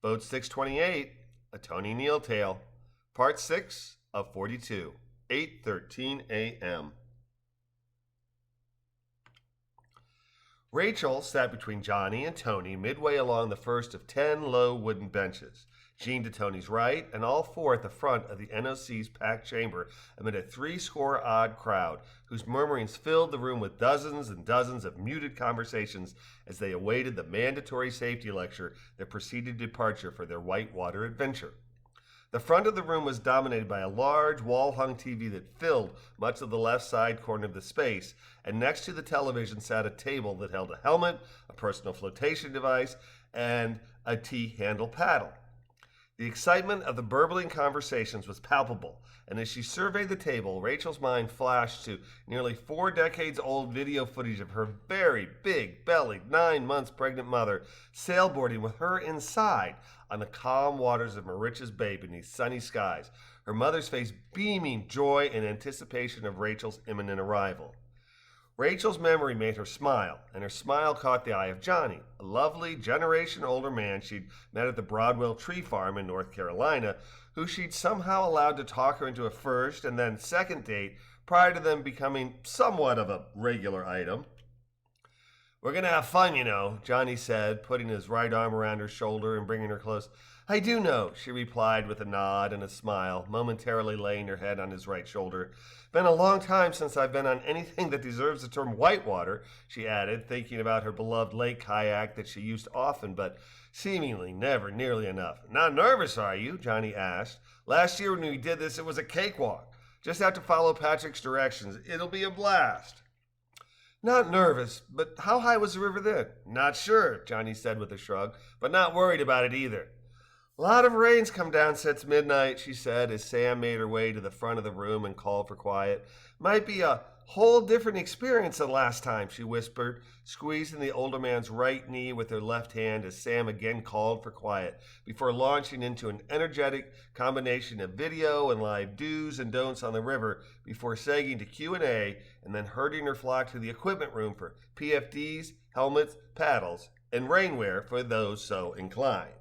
Boat 628, A Tony Neal Tale, Part 6 of 42, 8:13 a.m. Rachel sat between Johnny and Tony midway along the first of 10 low wooden benches. Jean to Tony's right, and all four at the front of the NOC's packed chamber amid a 30-score-odd crowd whose murmurings filled the room with dozens and dozens of muted conversations as they awaited the mandatory safety lecture that preceded departure for their whitewater adventure. The front of the room was dominated by a large wall-hung TV that filled much of the left side corner of the space, and next to the television sat a table that held a helmet, a personal flotation device, and a T-handle paddle. The excitement of the burbling conversations was palpable, and as she surveyed the table, Rachel's mind flashed to nearly 4 decades old video footage of her very big-bellied, 9 months pregnant mother sailboarding with her inside on the calm waters of Moriches Bay beneath sunny skies, her mother's face beaming joy and anticipation of Rachel's imminent arrival. Rachel's memory made her smile, and her smile caught the eye of Johnny, a lovely, generation older man she'd met at the Broadwell Tree Farm in North Carolina, who she'd somehow allowed to talk her into a first and then second date prior to them becoming somewhat of a regular item. "We're going to have fun, you know," Johnny said, putting his right arm around her shoulder and bringing her close. "I do know," she replied with a nod and a smile, momentarily laying her head on his right shoulder. "Been a long time since I've been on anything that deserves the term whitewater," she added, thinking about her beloved lake kayak that she used often, but seemingly never nearly enough. "Not nervous, are you?" Johnny asked. "Last year when we did this, it was a cakewalk. Just have to follow Patrick's directions. It'll be a blast." "Not nervous, but how high was the river then?" "Not sure," Johnny said with a shrug, "but not worried about it either." "A lot of rain's come down since midnight," she said as Sam made her way to the front of the room and called for quiet. "Might be a whole different experience than last time," she whispered, squeezing the older man's right knee with her left hand as Sam again called for quiet, before launching into an energetic combination of video and live do's and don'ts on the river before segging to Q&A and then herding her flock to the equipment room for PFDs, helmets, paddles, and rainwear for those so inclined.